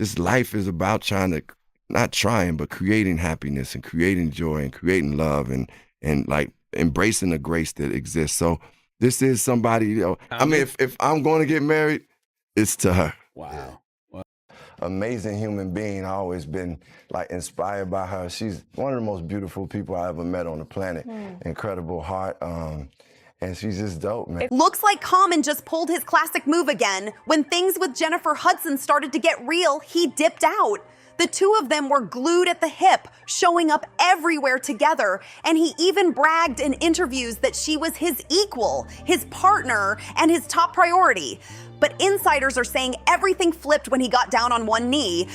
this life is about not trying, but creating happiness and creating joy and creating love and like embracing the grace that exists. So this is somebody, you know, I mean, if I'm going to get married, it's to her. Wow. Amazing human being. I've always been like inspired by her. She's one of the most beautiful people I ever met on the planet. Incredible heart. And she's just dope, man. It looks like Common just pulled his classic move again. When things with Jennifer Hudson started to get real, he dipped out. The two of them were glued at the hip, showing up everywhere together, and he even bragged in interviews that she was his equal, his partner, and his top priority. But insiders are saying everything flipped when he got down on one knee.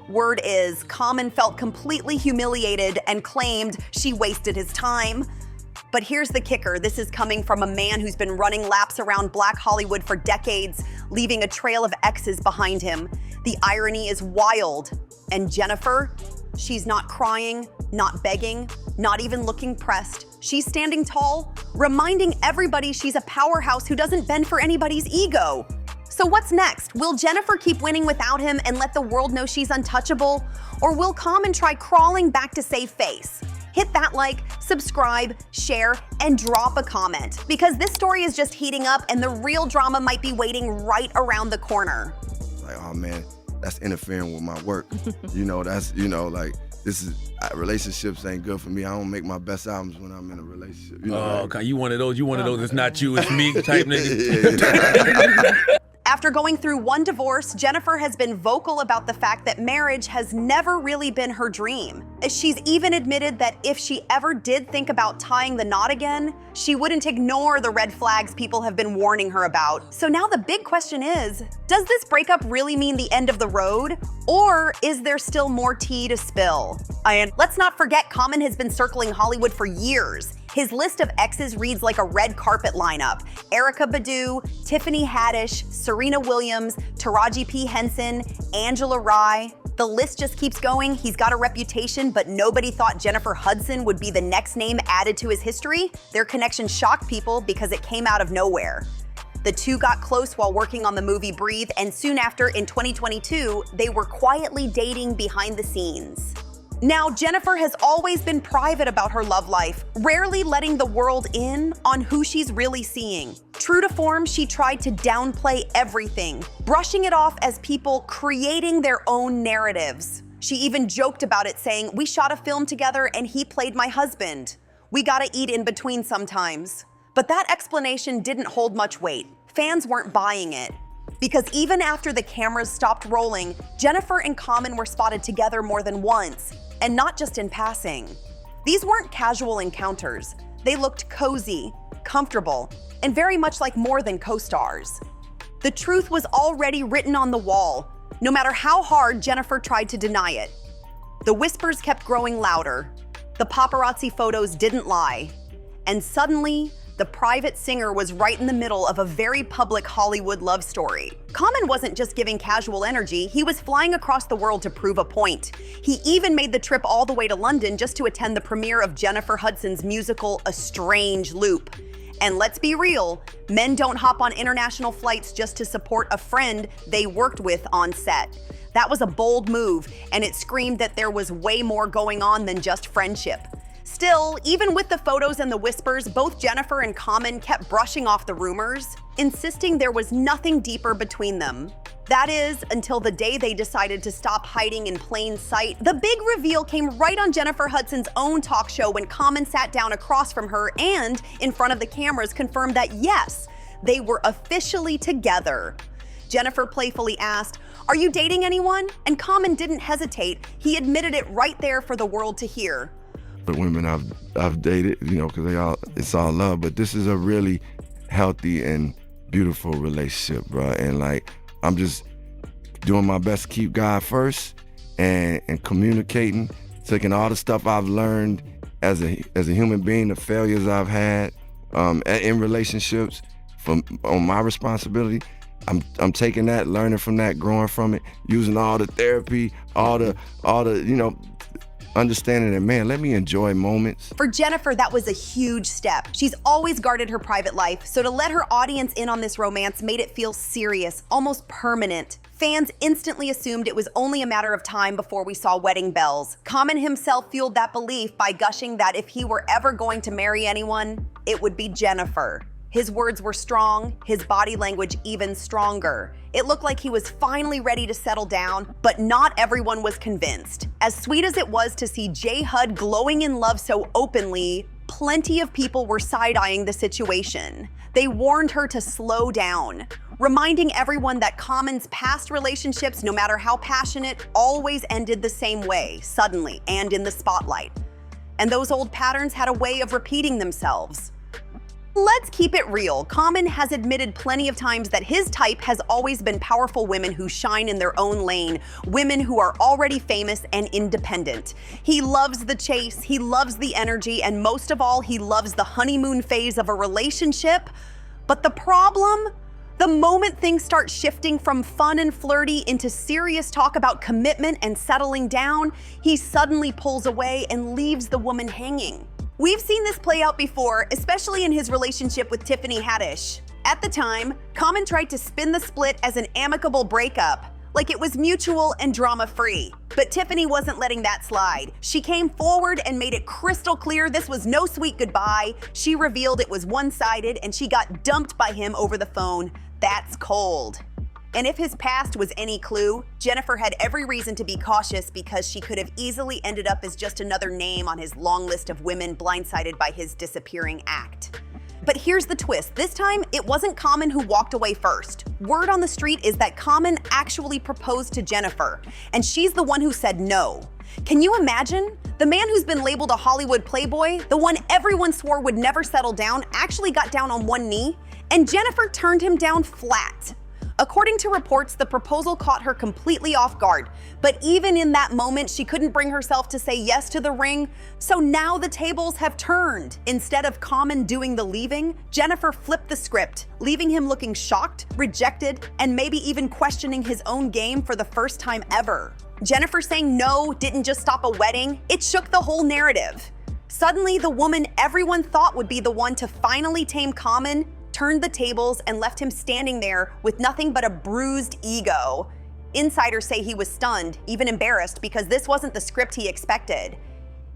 Word is, Common felt completely humiliated and claimed she wasted his time. But here's the kicker. This is coming from a man who's been running laps around Black Hollywood for decades, leaving a trail of exes behind him. The irony is wild. And Jennifer, she's not crying, not begging, not even looking pressed. She's standing tall, reminding everybody she's a powerhouse who doesn't bend for anybody's ego. So what's next? Will Jennifer keep winning without him and let the world know she's untouchable? Or will Common try crawling back to save face? Hit that like, subscribe, share, and drop a comment, because this story is just heating up and the real drama might be waiting right around the corner. Like, oh man, that's interfering with my work. You know, that's, you know, like, this is, relationships ain't good for me. I don't make my best albums when I'm in a relationship. You know, Oh, okay. You one of those, it's not you, it's me type nigga. After going through one divorce, Jennifer has been vocal about the fact that marriage has never really been her dream. She's even admitted that if she ever did think about tying the knot again, she wouldn't ignore the red flags people have been warning her about. So now the big question is, does this breakup really mean the end of the road? Or is there still more tea to spill? And let's not forget, Common has been circling Hollywood for years. His list of exes reads like a red carpet lineup. Erykah Badu, Tiffany Haddish, Serena Williams, Taraji P. Henson, Angela Rye. The list just keeps going. He's got a reputation, but nobody thought Jennifer Hudson would be the next name added to his history. Their connection shocked people because it came out of nowhere. The two got close while working on the movie Breathe, and soon after, in 2022, they were quietly dating behind the scenes. Now, Jennifer has always been private about her love life, rarely letting the world in on who she's really seeing. True to form, she tried to downplay everything, brushing it off as people creating their own narratives. She even joked about it, saying, "We shot a film together and he played my husband. We gotta eat in between sometimes." But that explanation didn't hold much weight. Fans weren't buying it. Because even after the cameras stopped rolling, Jennifer and Common were spotted together more than once. And not just in passing. These weren't casual encounters. They looked cozy, comfortable, and very much like more than co-stars. The truth was already written on the wall, no matter how hard Jennifer tried to deny it. The whispers kept growing louder. The paparazzi photos didn't lie. And suddenly, the private singer was right in the middle of a very public Hollywood love story. Common wasn't just giving casual energy, he was flying across the world to prove a point. He even made the trip all the way to London just to attend the premiere of Jennifer Hudson's musical A Strange Loop. And let's be real, men don't hop on international flights just to support a friend they worked with on set. That was a bold move, and it screamed that there was way more going on than just friendship. Still, even with the photos and the whispers, both Jennifer and Common kept brushing off the rumors, insisting there was nothing deeper between them. That is, until the day they decided to stop hiding in plain sight. The big reveal came right on Jennifer Hudson's own talk show when Common sat down across from her and, in front of the cameras, confirmed that yes, they were officially together. Jennifer playfully asked, "Are you dating anyone?" And Common didn't hesitate. He admitted it right there for the world to hear. The women I've dated, you know, because it's all love, but this is a really healthy and beautiful relationship, bro. And like, I'm just doing my best to keep God first and communicating, taking all the stuff I've learned as a human being, the failures I've had in relationships, on my responsibility. I'm taking that, learning from that, growing from it, using all the therapy, all the you know, understanding that, man, let me enjoy moments. For Jennifer, that was a huge step. She's always guarded her private life, so to let her audience in on this romance made it feel serious, almost permanent. Fans instantly assumed it was only a matter of time before we saw wedding bells. Common himself fueled that belief by gushing that if he were ever going to marry anyone, it would be Jennifer. His words were strong, his body language even stronger. It looked like he was finally ready to settle down, but not everyone was convinced. As sweet as it was to see J. Hud glowing in love so openly, plenty of people were side-eyeing the situation. They warned her to slow down, reminding everyone that Common's past relationships, no matter how passionate, always ended the same way, suddenly and in the spotlight. And those old patterns had a way of repeating themselves. Let's keep it real. Common has admitted plenty of times that his type has always been powerful women who shine in their own lane, women who are already famous and independent. He loves the chase, he loves the energy, and most of all, he loves the honeymoon phase of a relationship. But the problem? The moment things start shifting from fun and flirty into serious talk about commitment and settling down, he suddenly pulls away and leaves the woman hanging. We've seen this play out before, especially in his relationship with Tiffany Haddish. At the time, Common tried to spin the split as an amicable breakup, like it was mutual and drama-free. But Tiffany wasn't letting that slide. She came forward and made it crystal clear this was no sweet goodbye. She revealed it was one-sided and she got dumped by him over the phone. That's cold. And if his past was any clue, Jennifer had every reason to be cautious because she could have easily ended up as just another name on his long list of women blindsided by his disappearing act. But here's the twist. This time, it wasn't Common who walked away first. Word on the street is that Common actually proposed to Jennifer, and she's the one who said no. Can you imagine? The man who's been labeled a Hollywood playboy, the one everyone swore would never settle down, actually got down on one knee, and Jennifer turned him down flat. According to reports, the proposal caught her completely off guard, but even in that moment, she couldn't bring herself to say yes to the ring, so now the tables have turned. Instead of Common doing the leaving, Jennifer flipped the script, leaving him looking shocked, rejected, and maybe even questioning his own game for the first time ever. Jennifer saying no didn't just stop a wedding, it shook the whole narrative. Suddenly, the woman everyone thought would be the one to finally tame Common turned the tables and left him standing there with nothing but a bruised ego. Insiders say he was stunned, even embarrassed, because this wasn't the script he expected.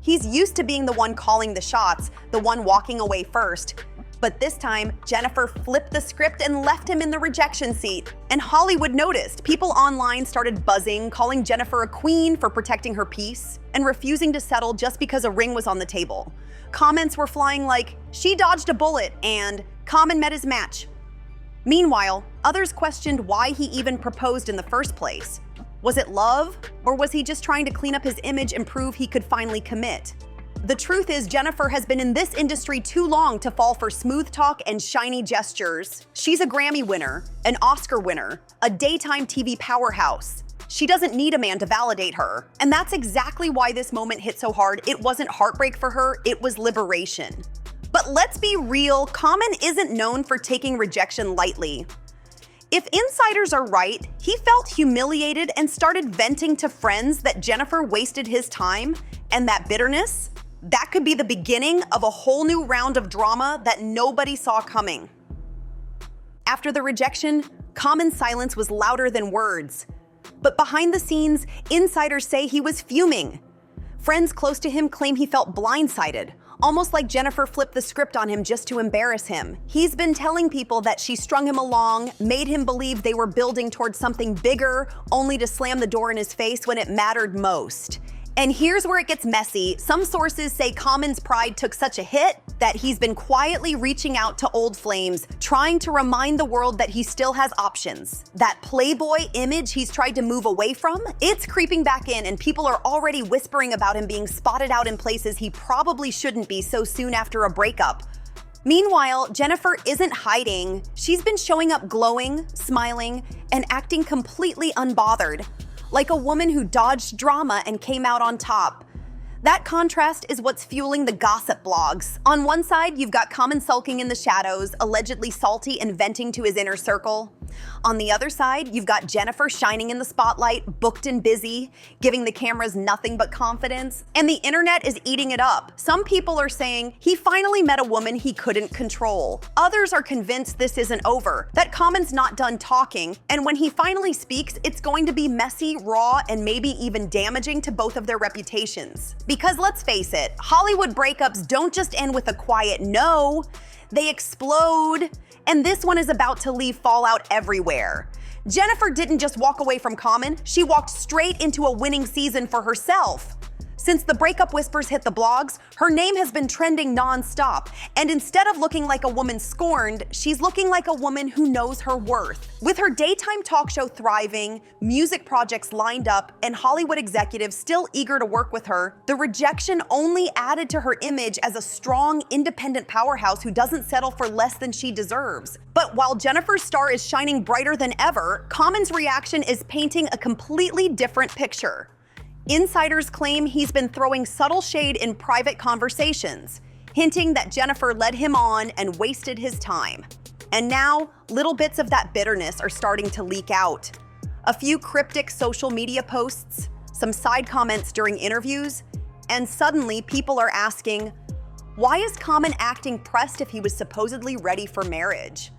He's used to being the one calling the shots, the one walking away first. But this time, Jennifer flipped the script and left him in the rejection seat. And Hollywood noticed. People online started buzzing, calling Jennifer a queen for protecting her peace and refusing to settle just because a ring was on the table. Comments were flying like, "She dodged a bullet," and "Common met his match." Meanwhile, others questioned why he even proposed in the first place. Was it love, or was he just trying to clean up his image and prove he could finally commit? The truth is, Jennifer has been in this industry too long to fall for smooth talk and shiny gestures. She's a Grammy winner, an Oscar winner, a daytime TV powerhouse. She doesn't need a man to validate her. And that's exactly why this moment hit so hard. It wasn't heartbreak for her, it was liberation. But let's be real, Common isn't known for taking rejection lightly. If insiders are right, he felt humiliated and started venting to friends that Jennifer wasted his time, and that bitterness, that could be the beginning of a whole new round of drama that nobody saw coming. After the rejection, Common's silence was louder than words. But behind the scenes, insiders say he was fuming. Friends close to him claim he felt blindsided, almost like Jennifer flipped the script on him just to embarrass him. He's been telling people that she strung him along, made him believe they were building towards something bigger, only to slam the door in his face when it mattered most. And here's where it gets messy. Some sources say Common's pride took such a hit that he's been quietly reaching out to old flames, trying to remind the world that he still has options. That playboy image he's tried to move away from, it's creeping back in, and people are already whispering about him being spotted out in places he probably shouldn't be so soon after a breakup. Meanwhile, Jennifer isn't hiding. She's been showing up glowing, smiling, and acting completely unbothered, like a woman who dodged drama and came out on top. That contrast is what's fueling the gossip blogs. On one side, you've got Common sulking in the shadows, allegedly salty and venting to his inner circle. On the other side, you've got Jennifer shining in the spotlight, booked and busy, giving the cameras nothing but confidence, and the internet is eating it up. Some people are saying he finally met a woman he couldn't control. Others are convinced this isn't over, that Common's not done talking, and when he finally speaks, it's going to be messy, raw, and maybe even damaging to both of their reputations. Because let's face it, Hollywood breakups don't just end with a quiet no, they explode. And this one is about to leave fallout everywhere. Jennifer didn't just walk away from Common, she walked straight into a winning season for herself. Since the breakup whispers hit the blogs, her name has been trending non-stop, and instead of looking like a woman scorned, she's looking like a woman who knows her worth. With her daytime talk show thriving, music projects lined up, and Hollywood executives still eager to work with her, the rejection only added to her image as a strong, independent powerhouse who doesn't settle for less than she deserves. But while Jennifer's star is shining brighter than ever, Common's reaction is painting a completely different picture. Insiders claim he's been throwing subtle shade in private conversations, hinting that Jennifer led him on and wasted his time. And now, little bits of that bitterness are starting to leak out. A few cryptic social media posts, some side comments during interviews, and suddenly people are asking, why is Common acting pressed if he was supposedly ready for marriage?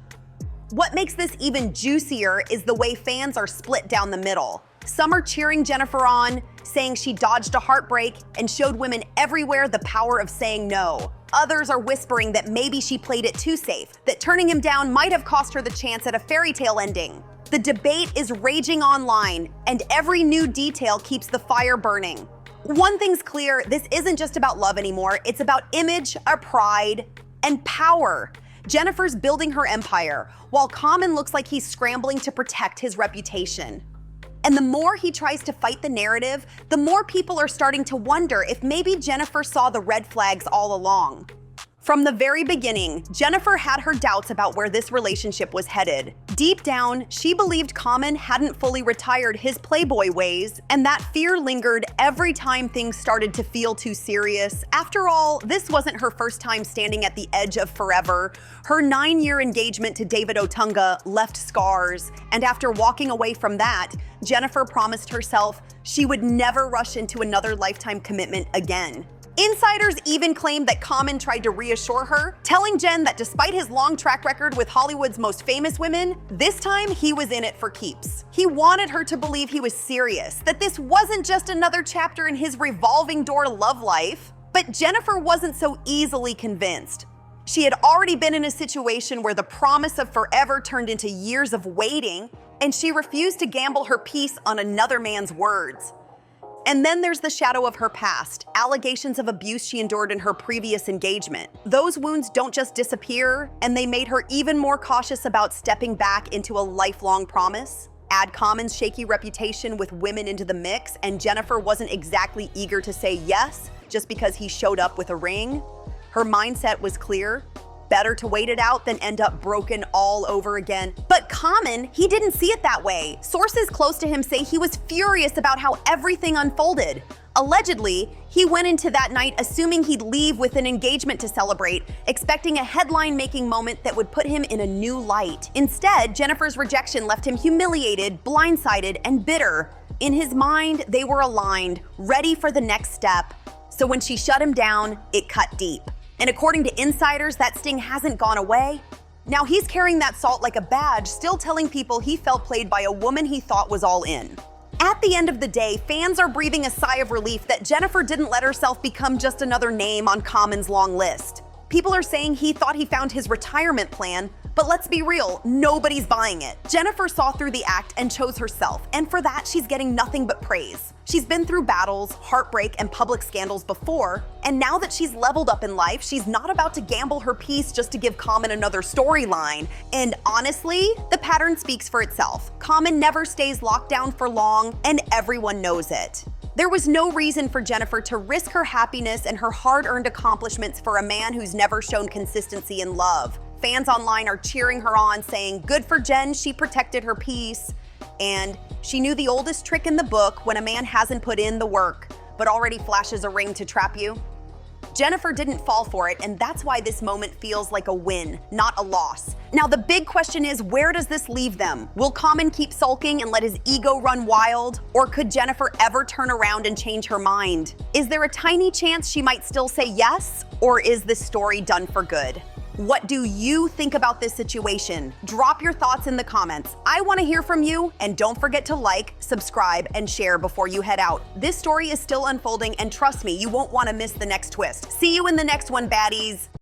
What makes this even juicier is the way fans are split down the middle. Some are cheering Jennifer on, saying she dodged a heartbreak and showed women everywhere the power of saying no. Others are whispering that maybe she played it too safe, that turning him down might have cost her the chance at a fairy tale ending. The debate is raging online, and every new detail keeps the fire burning. One thing's clear, this isn't just about love anymore, it's about image, pride, and power. Jennifer's building her empire, while Common looks like he's scrambling to protect his reputation. And the more he tries to fight the narrative, the more people are starting to wonder if maybe Jennifer saw the red flags all along. From the very beginning, Jennifer had her doubts about where this relationship was headed. Deep down, she believed Common hadn't fully retired his playboy ways, and that fear lingered every time things started to feel too serious. After all, this wasn't her first time standing at the edge of forever. Her 9-year engagement to David Otunga left scars, and after walking away from that, Jennifer promised herself she would never rush into another lifetime commitment again. Insiders even claimed that Common tried to reassure her, telling Jen that despite his long track record with Hollywood's most famous women, this time he was in it for keeps. He wanted her to believe he was serious, that this wasn't just another chapter in his revolving door love life. But Jennifer wasn't so easily convinced. She had already been in a situation where the promise of forever turned into years of waiting, and she refused to gamble her peace on another man's words. And then there's the shadow of her past, allegations of abuse she endured in her previous engagement. Those wounds don't just disappear, and they made her even more cautious about stepping back into a lifelong promise. Add Common's shaky reputation with women into the mix, and Jennifer wasn't exactly eager to say yes just because he showed up with a ring. Her mindset was clear. Better to wait it out than end up broken all over again. But Common, he didn't see it that way. Sources close to him say he was furious about how everything unfolded. Allegedly, he went into that night assuming he'd leave with an engagement to celebrate, expecting a headline-making moment that would put him in a new light. Instead, Jennifer's rejection left him humiliated, blindsided, and bitter. In his mind, they were aligned, ready for the next step. So when she shut him down, it cut deep. And according to insiders, that sting hasn't gone away. Now he's carrying that salt like a badge, still telling people he felt played by a woman he thought was all in. At the end of the day, fans are breathing a sigh of relief that Jennifer didn't let herself become just another name on Common's long list. People are saying he thought he found his retirement plan, but let's be real, nobody's buying it. Jennifer saw through the act and chose herself, and for that, she's getting nothing but praise. She's been through battles, heartbreak, and public scandals before, and now that she's leveled up in life, she's not about to gamble her peace just to give Common another storyline. And honestly, the pattern speaks for itself. Common never stays locked down for long, and everyone knows it. There was no reason for Jennifer to risk her happiness and her hard-earned accomplishments for a man who's never shown consistency in love. Fans online are cheering her on, saying, "Good for Jen, she protected her peace." And she knew the oldest trick in the book: when a man hasn't put in the work, but already flashes a ring to trap you. Jennifer didn't fall for it, and that's why this moment feels like a win, not a loss. Now, the big question is, where does this leave them? Will Common keep sulking and let his ego run wild? Or could Jennifer ever turn around and change her mind? Is there a tiny chance she might still say yes? Or is this story done for good? What do you think about this situation? Drop your thoughts in the comments. I want to hear from you, and don't forget to like, subscribe, and share before you head out. This story is still unfolding, and trust me, you won't want to miss the next twist. See you in the next one, baddies.